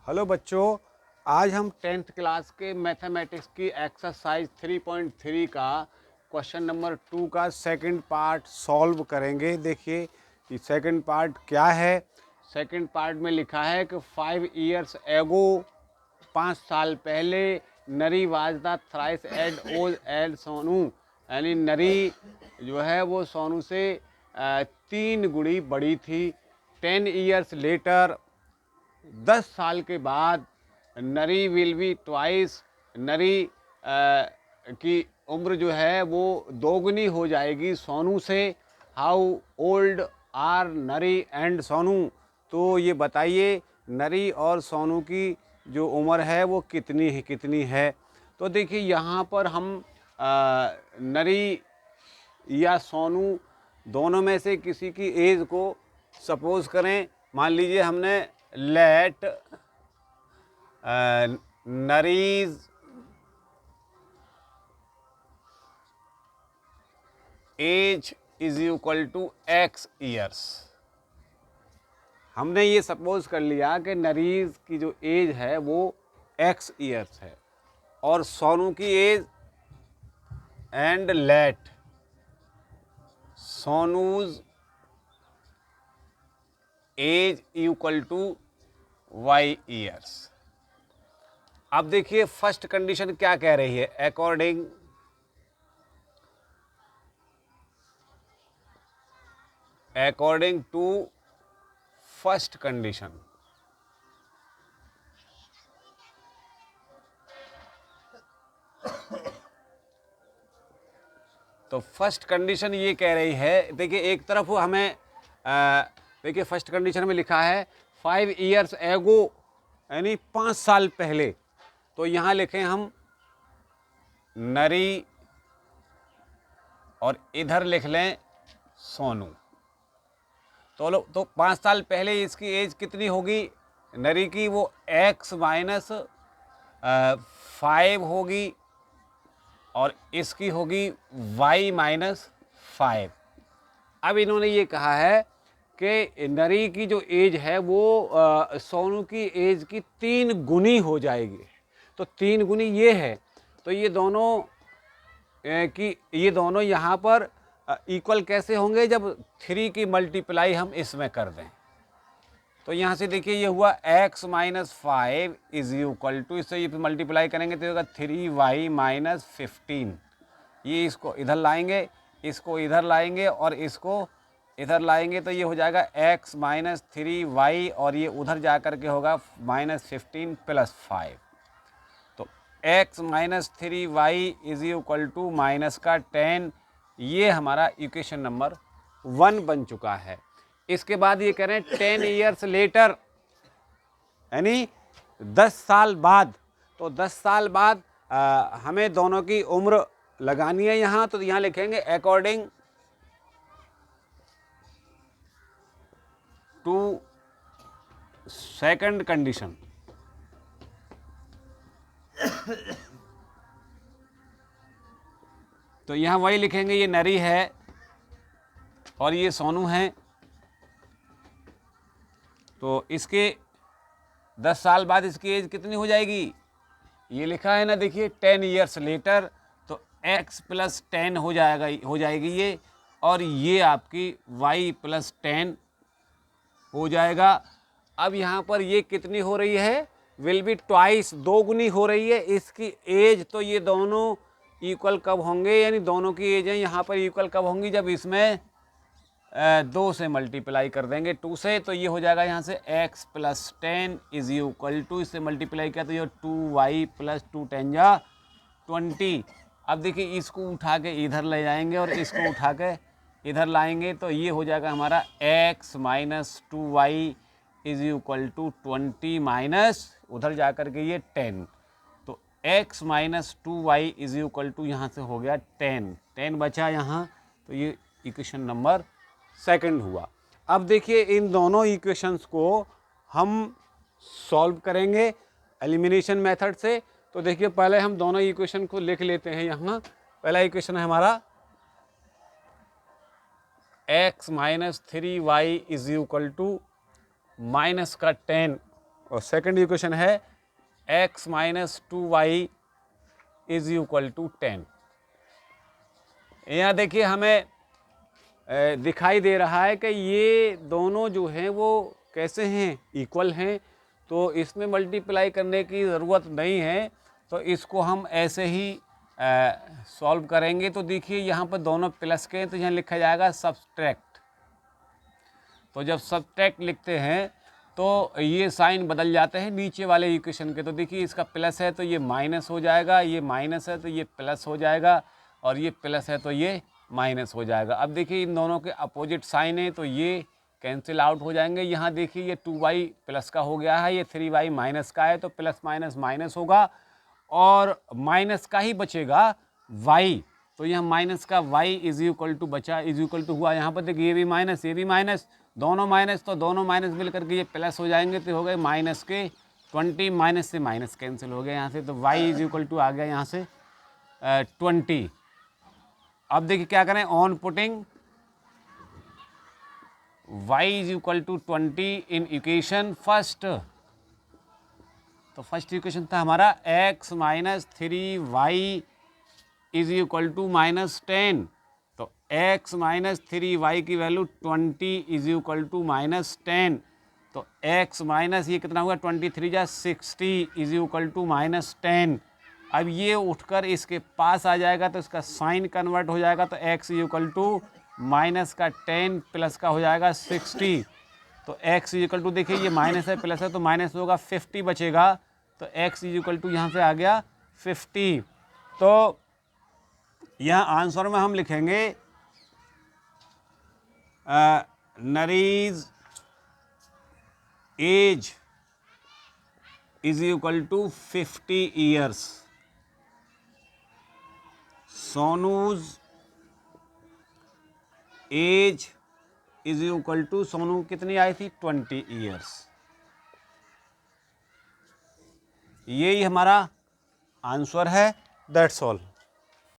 Hello बच्चों, आज हम 10th क्लास के मैथमेटिक्स की एक्सरसाइज 3.3 का क्वेश्चन नंबर 2 का सेकंड पार्ट सॉल्व करेंगे। देखिए ये सेकंड पार्ट क्या है। सेकंड पार्ट में लिखा है कि 5 years एगो, 5 साल पहले, नरी वाज द थ्राइस एड ओज एड सोनू, यानी नरी जो है वो सोनू से 3 गुणी बड़ी थी। 10 years लेटर, 10 साल के बाद, नरी विल बी ट्वाइस, नरी की उम्र जो है वो दोगुनी हो जाएगी सोनू से। हाउ ओल्ड आर नरी एंड सोनू, तो ये बताइए नरी और सोनू की जो उम्र है वो कितनी है। तो देखिए यहाँ पर हम नरी या सोनू दोनों में से किसी की एज को सपोज करें। मान लीजिए हमने let Nari's age is equal to x years. हमने ये सपोज कर लिया कि नरीज की जो एज है वो एक्स ईयर्स है और सोनू की age and let Sonu's age equal to Y years. अब देखिए फर्स्ट कंडीशन क्या कह रही है। अकॉर्डिंग टू फर्स्ट कंडीशन, तो फर्स्ट कंडीशन ये कह रही है, देखिए एक तरफ हमें देखिए फर्स्ट कंडीशन में लिखा है 5 years एगो, यानी 5 साल पहले। तो यहाँ लिखें हम नरी और इधर लिख लें सोनू। तो 5 साल पहले इसकी एज कितनी होगी नरी की, वो x माइनस 5 होगी और इसकी होगी y माइनस 5। अब इन्होंने ये कहा है कि नरी की जो एज है वो सोनू की एज की 3 गुनी हो जाएगी। तो 3 गुनी ये है, तो ये दोनों यहाँ पर इक्वल कैसे होंगे जब 3 की मल्टीप्लाई हम इसमें कर दें। तो यहाँ से देखिए ये हुआ x minus 5 is equal to, इससे ये मल्टीप्लाई करेंगे तो होगा 3y माइनस 15। ये इसको इधर लाएंगे, इसको इधर लाएंगे और इसको इधर लाएंगे तो ये हो जाएगा x माइनस 3y और ये उधर जा कर के होगा माइनस 15 प्लस 5। तो x minus 3y is equal to minus का 10। ये हमारा इक्वेशन नंबर 1 बन चुका है। इसके बाद ये कह रहे हैं 10 years लेटर, यानी 10 साल बाद। तो 10 साल बाद हमें दोनों की उम्र लगानी है यहाँ, तो यहाँ लिखेंगे अकॉर्डिंग टू सेकंड कंडीशन। तो यहाँ वही लिखेंगे, ये नरी है और ये सोनू है। तो इसके 10 साल बाद इसकी एज कितनी हो जाएगी, ये लिखा है ना, देखिए 10 years लेटर, तो x प्लस 10 हो जाएगी ये, और ये आपकी y प्लस 10 हो जाएगा। अब यहाँ पर ये कितनी हो रही है, विल बी ट्वाइस, 2 गुनी हो रही है इसकी एज। तो ये दोनों इक्वल कब होंगे, यानी दोनों की एज है यहाँ पर इक्वल कब होंगी, जब इसमें 2 से मल्टीप्लाई कर देंगे, 2 से। तो ये हो जाएगा यहाँ से x plus 10 is equal to, इससे मल्टीप्लाई किया तो ये 2y प्लस 2 10 जा 20। अब देखिए इसको उठा के इधर ले जाएंगे और इसको उठा के इधर लाएंगे तो ये हो जाएगा हमारा x minus 2y is equal to 20 minus उधर जा कर के ये 10। तो x minus 2y is equal to यहाँ से हो गया 10 बचा यहाँ। तो ये इक्वेशन नंबर सेकंड हुआ। अब देखिए इन दोनों इक्वेशंस को हम सॉल्व करेंगे एलिमिनेशन मेथड से। तो देखिए पहले हम दोनों इक्वेशन को लिख लेते हैं यहाँ। पहला इक्वेशन है हमारा x minus 3y is equal to minus का 10 और सेकंड इक्वेशन है x minus 2y is equal to 10। यहाँ देखिए हमें दिखाई दे रहा है कि ये दोनों जो हैं वो कैसे हैं, इक्वल हैं, तो इसमें मल्टीप्लाई करने की ज़रूरत नहीं है, तो इसको हम ऐसे ही सॉल्व करेंगे। तो देखिए यहाँ पर दोनों प्लस के हैं तो यहाँ लिखा जाएगा सब्सट्रैक्ट। तो जब सब्सट्रैक्ट लिखते हैं तो ये साइन बदल जाते हैं नीचे वाले इक्वेशन के। तो देखिए इसका प्लस है तो ये माइनस हो जाएगा, ये माइनस है तो ये प्लस हो जाएगा, और ये प्लस है तो ये माइनस हो जाएगा। अब देखिए इन दोनों के अपोजिट साइन है तो ये कैंसिल आउट हो जाएंगे। यहाँ देखिए ये 2y प्लस का हो गया है, ये 3y माइनस का है, तो प्लस माइनस माइनस होगा और माइनस का ही बचेगा y। तो यहाँ माइनस का y इज इक्वल टू बचा, इज इक्वल टू हुआ। यहाँ पर देखिए ये भी माइनस, ये भी माइनस, दोनों माइनस, तो दोनों माइनस मिल करके ये प्लस हो जाएंगे, तो हो गए माइनस के 20, माइनस से माइनस कैंसिल हो गया यहाँ से, तो y इज इक्वल टू आ गया यहाँ से 20। अब देखिए क्या करें, on putting y is equal to 20 in equation first. तो फर्स्ट इक्वेशन था हमारा x minus 3y is equal to minus 10। तो x माइनस 3y की value 20 is equal to minus 10। तो x माइनस ये कितना हुआ 23 जा 60 इज इक्वल टू माइनस 10। अब ये उठकर इसके पास आ जाएगा तो इसका साइन कन्वर्ट हो जाएगा, तो x is equal to minus का 10 प्लस का हो जाएगा 60। तो x इज इक्वल टू देखिए ये माइनस है प्लस है तो माइनस होगा 50 बचेगा, तो x इज इक्वल टू यहाँ से आ गया 50। तो यहाँ आंसर में हम लिखेंगे Nari's age is equal to 50 years, Sonu's age is equal to, Sonu कितनी आई थी 20 ईयर्स। यही हमारा आंसर है, दैट्स ऑल।